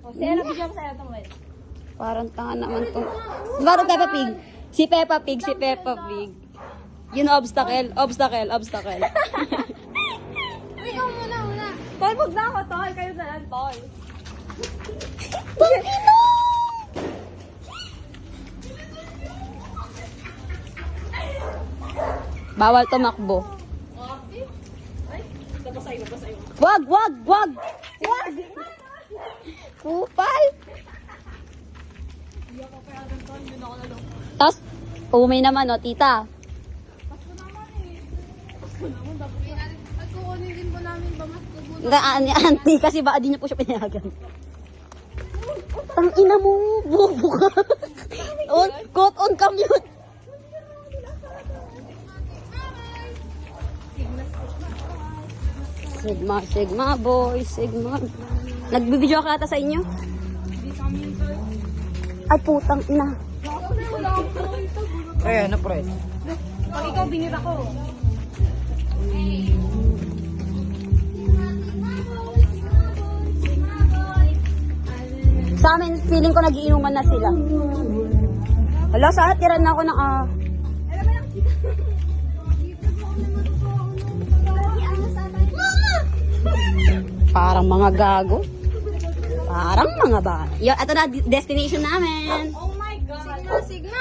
Sa'yo, bigyan ko sa'yo itong wet. Parang tanga naman to. Parang Peppa Pig. Si Peppa Pig, si Peppa Pig. Yun obstacle, obstacle, obstacle. Ikaw muna. Tol, huwag na ako, Tol. Kayo na lang, Tol. Bawal tumakbo. Wag, wag, wag! Wag! Kupal! Tapos, umay naman, no, tita. Pagkukunin din po namin ba mas kubunan? Auntie, kasi baka di niya po siya pinayagan. Tang ina mo, bobo ka. Quote on commute. Sigma, Sigma boy, Sigma. Nagbibideo ka ata sa inyo? Ay, putang ina. Ayan, na pre. Pag ikaw binira ko. Sa amin, feeling ko nagiinuman na sila. Hala, sana tiran na ako ng Parang mga gago. Parang mga ba. Yo, ito na destination namin. Oh my God. Sigma,